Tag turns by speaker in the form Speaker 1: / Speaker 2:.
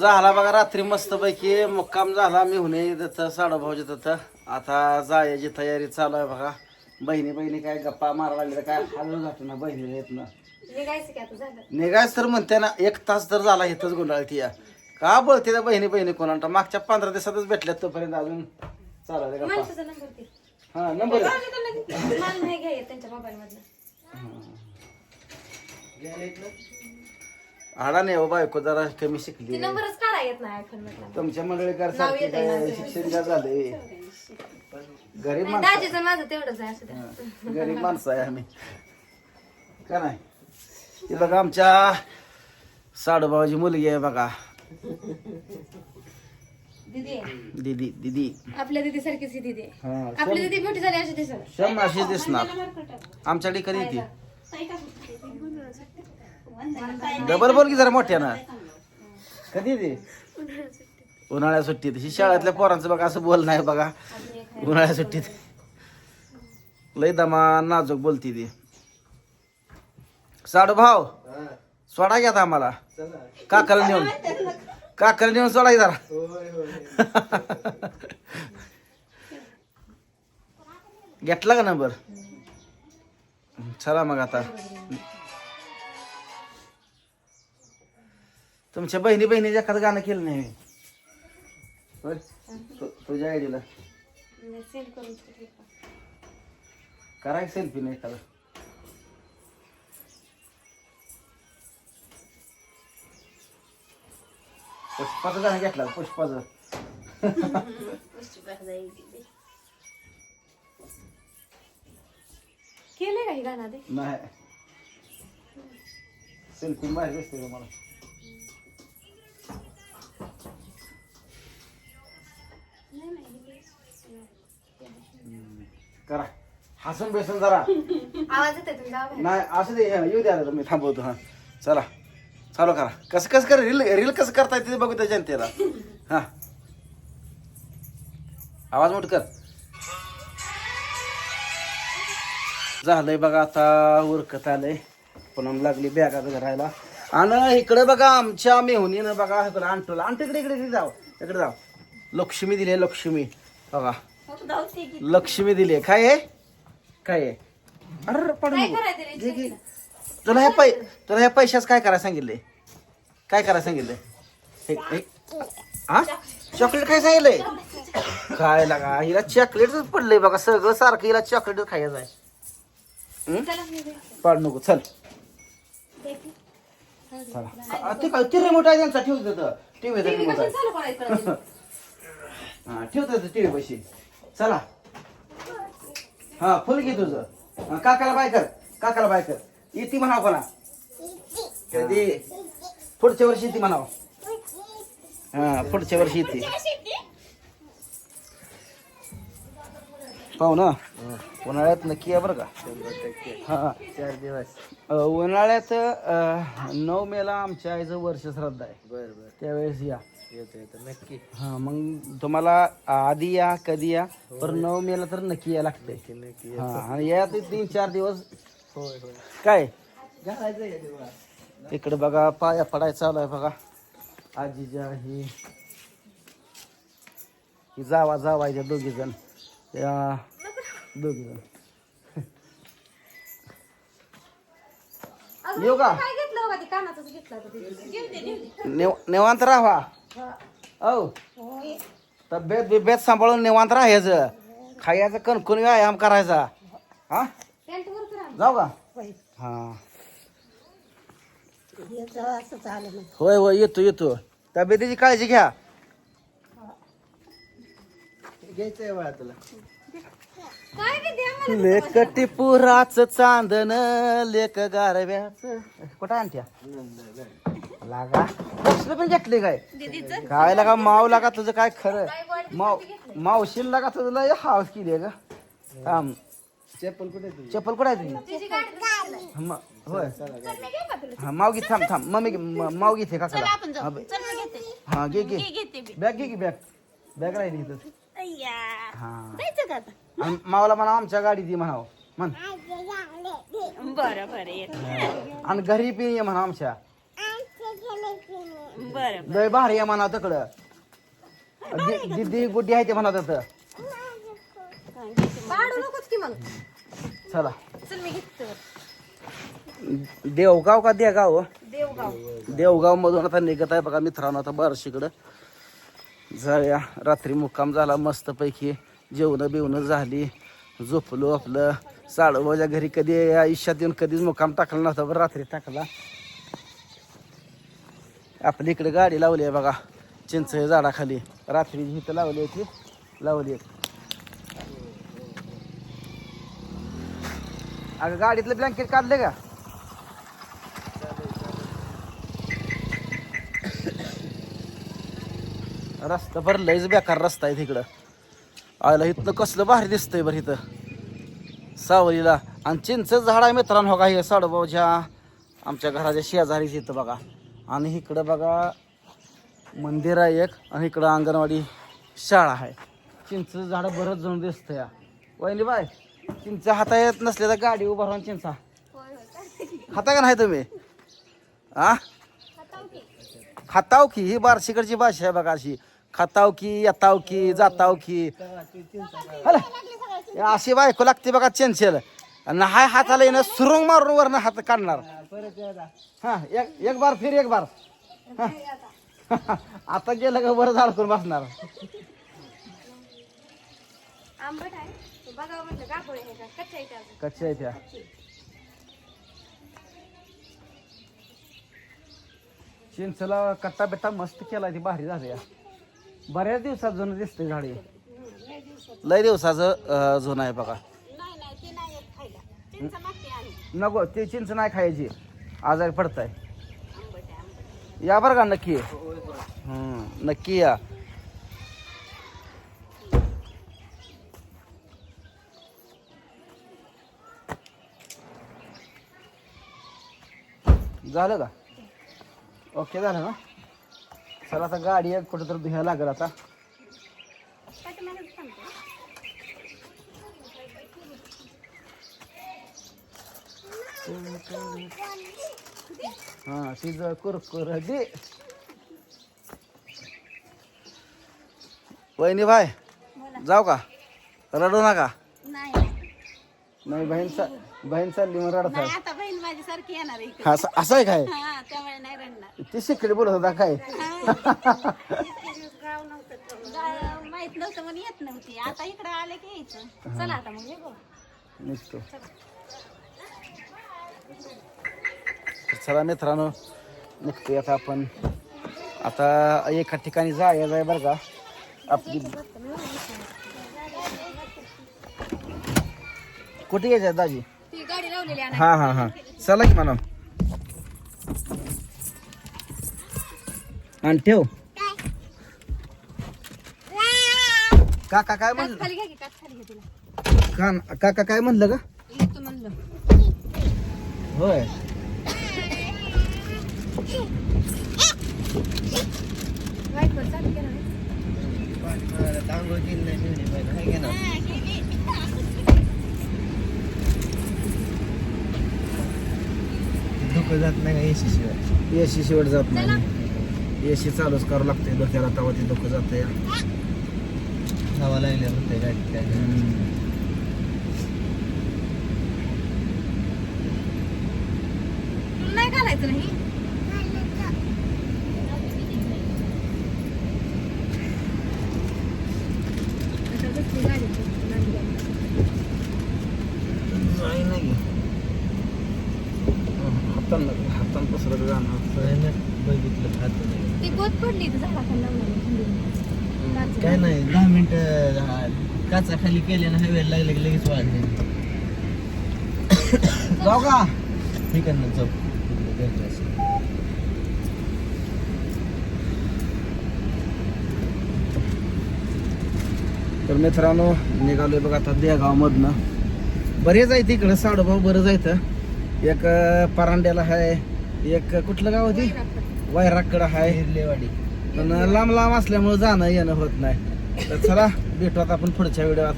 Speaker 1: झाला बघा रात्री मस्त पैकी मुक्काम झाला. मी हुने तिथं साडोभाऊच्या तिथं आता जायची तयारी चालू आहे बघा. बहिणी काय गप्पा मारा लागले काय हालून जातो ना बहिणीला येत ना निघायच तर म्हणते ना 1 तास तर झाला इथंच गुंडाळती या का बोलते त्या बहिणी कोणाला मागच्या 15 दिवसातच भेटल्यात तोपर्यंत अजून चालू गप्पा. हा नंबर आडा नाही हो बायको जरा कमी शिकली तुमच्या मंडळीकर शिक्षण काय झाले. गरीब गरीब माणसं आहे आम्ही का नाही. हे बघा आमच्या साडूबाबाची मुलगी आहे बघा दीदी
Speaker 2: आपल्या दीदी सारखीच ही दीदी आपली दीदी मोठी झाली अशी दिसणार
Speaker 1: शम अशी दिसणार. आमच्याकडे कधी येते डबल बोल की जरा मोठ्या ना कधी येते उन्हाळ्या सुट्टीत. ही शाळेतल्या पोरांचं बघा असं बोल नाही बघा उन्हाळ्या सुट्टीत लय दमा नाजूक बोलती ती. साडू भाव सोडा घ्या आम्हाला काकाला नेऊन सोडा जरा. घेतला का नंबर चला मग आता. तुमच्या बहिणीच्या एखादं गाणं केलं नाही मी तुझ्या आयडीला करायचं सेल्फी नाही एखादं. पुष्पाचं गाणं घेतलं पुष्पाचं
Speaker 2: केलंय काही गाणं ते
Speaker 1: नाही सेल्फी बाहेर दिसते का मला. करा हसून बेसून जरा
Speaker 2: आवाज येतोय
Speaker 1: नाही असं दे येऊ द्या मी थांबवतो. हा चला चालू करा. कसं कर रील कसं करता येते बघू त्या जनतेला. हा आवाज मोठ कर. झालंय बघा आता उरकत आलंय पुन्हा लागली बॅगा धरायला. आणि इकडे बघा आमच्या मेहुनीनं बघा आणतो इकडे जाव लक्ष्मी दिली लक्ष्मी बघा लक्ष्मी दिली. काय आहे अरे पडून तुला ह्या पैशाच काय करायला सांगितलंय हा चॉकलेट काय सांगितलंय काय लागा हिला चॉकलेटच पडलंय बघा सगळं सारखं हिला चॉकलेट खायचं आहे. पाड नको चल ते काय ते रिमोट आहे त्यांचा ठेवत टीव्ही रिमोट आहे हा ठेवत टीव्ही पैसे चला. हा फुल घे तुझं काकाला बाय कर येते म्हणाव कोणा कधी पुढच्या वर्षी येते म्हणाव. हा पुढच्या वर्षी येते पाहू ना उन्हाळ्यात नक्की या बरं का. हा 4 दिवस उन्हाळ्यात 9 मेला आमच्या आईचं वर्ष श्राद्ध आहे. बरं त्यावेळेस या येतो नक्की. हा मग तुम्हाला आधी या कधी या पण 9 मेला तर नक्की या लागतंय. हा आणि या 3-4 दिवस काय इकडे बघा पाया पडायचं चालू आहे बघा. आजीच्या ही जावायच्या दोघी जण येऊ का निवांत राहा. औ तब्येत सांभाळून निवांत राहायचं खायचं कणकण व्यायाम करायचा. हा जाऊ का हा होय येतो तब्येतीची काळजी घ्या. घ्यायचंय बा तुला लेक टिपुराच चांदन लेक गारव्याच कुठं आणत्या लागा कसलं पण घेतले काय लागा माव लागा तुझं काय खरं मावशील लागा तुझं लय हाऊस केली का. थांब चप्पल कुठे आहे तुझी होय हा माव घे थांब मम्मी माव घेते काकाला. हा घे बॅग घे की बॅग राहिली इथं. हा मावला म्हणा आमच्या गाडी ती म्हणाव म्हण
Speaker 2: बरं
Speaker 1: आणि घरी पण ये म्हणा आमच्या
Speaker 2: बरं
Speaker 1: लय भारी आहे म्हणा तिकडं. दिदी गुड्डी आहे ते म्हणा तिथं.
Speaker 2: पाडू नकोच की मग.
Speaker 1: चला
Speaker 2: चल मी घेते.
Speaker 1: देवगाव का देगाव?
Speaker 2: देवगाव.
Speaker 1: देवगाव मधून आता निघत आहे बघा मित्रांनो. आता बार्शीकडं जाऊया. रात्री मुक्काम झाला मस्त पैकी. जेवण बिवणं झाली. झोपलो आपलं. साडोबाच्या घरी कधी आयुष्यात येऊन कधीच मुक्काम टाकला नव्हता, बरं रात्री टाकला. आपल्या इकडे गाडी लावली आहे बघा चिंच झाडाखाली. रात्री इथं लावली होती, लावली. अगं गाडीतलं ब्लँकेट काढले का? रस्ता बरं लयच बेकार रस्ता आहे तिकडं. आयला इथनं कसलं भारी दिसतंय बरं इथं सावलीला. आणि चिंच झाड आहे मित्रांनो हो का, हे साडोबाच्या आमच्या घराच्या शेजारीच इथं बघा. आणि इकडं बघा मंदिर आहे एक, आणि इकडं अंगणवाडी शाळा आहे. चिंच झाड बरंच जण दिसतं या. वहिनी बाय, चिंच हाता येत नसले तर गाडी उभा राहून चिंचा खाता का नाही तुम्ही? हा खाताव की, ही बार्शीकडची भाषा आहे बघा अशी. खाताव की, येताव की, जाताव की. अशी बायको लागते बघा चेंचेल. आणि हाय हाताला येणं सुरुंग मारून वरनं हात काढणार. हा एक बार फिर एक बार. आता गेलं का बरं झाड करून बसणार.
Speaker 2: आंबट आहे बघा म्हटलं. गाभोळे आहे का? कच्च्या आहे त्या.
Speaker 1: कच्च्या आहे त्या. चिंचला कट्टा बिट्टा मस्त केला, ती भारी झाली. बऱ्याच दिवसात जुनं दिसतंय झाडी. लय दिवसाचं जुनं आहे बघा. नको ते चिंच नाही खायची, आजारी पडताय. या बरं का नक्की. नक्की या. झालं का? ओके झालं ना. चला आता गाडी एक कुठं तर धुयाला लागेल आता. हा तिचं कुरकुर दे. वहिनी बाय जाऊ का? रडू नका. नाही बहीण चालली मग रडत आहे.
Speaker 2: आता बहीण माझी सारखी येणार आहे.
Speaker 1: असं आहे काय?
Speaker 2: त्यामुळे नाही रडणार.
Speaker 1: ती शिकडी बोलत होता काय?
Speaker 2: माहित नव्हतं म्हणून येत नव्हती. आता इकडे आले की यायचं. चला आता मग
Speaker 1: निघतो. चला मित्रांनो निघतोय आता आपण. आता एका ठिकाणी जायचं आहे बरं का. आपली कुठे यायचं दाजी?
Speaker 2: ती गाडी लावलेली आहे.
Speaker 1: हा हा हा चला की म्हणा. आणि ठेव. काका काय म्हणलं?
Speaker 2: खाली घ्या की. खाली घ्या तिला.
Speaker 1: काका काय म्हणलं का?
Speaker 2: येतो म्हणलं.
Speaker 1: होय.
Speaker 2: वाईट वर चालू केलं.
Speaker 1: डोकं जात नाही एसी शिवाय. एसी शिवाय जात नाही. एसी चालूच करावं लागते डोक्याला, तेव्हा ते डोकं जात. हवा लागल्या होते गाडीत काय.
Speaker 2: नाही घालायचं नाही.
Speaker 1: नाही हातान पसरत जाणार. बघितलं खात
Speaker 2: ती गोत पडली झाडाखाली लावणार.
Speaker 1: काय नाही 10 मिनिटं काचा खाली केले ना हवेला लागले की लगेच वाढले. जाऊ का? ठीक आहे ना जाऊ. तर मित्रांनो निघालोय बघा आता देगावमधनं. बरेच आहे तिकडं साडोबाव बरं जायचं. एक परांड्याला आहे, एक कुठलं गाव होती वैराकडं आहे, हिरलेवाडी. पण लांब लांब असल्यामुळे जाणं येणं होत नाही. तर चला भेटू आता आपण पुढच्या व्हिडिओत.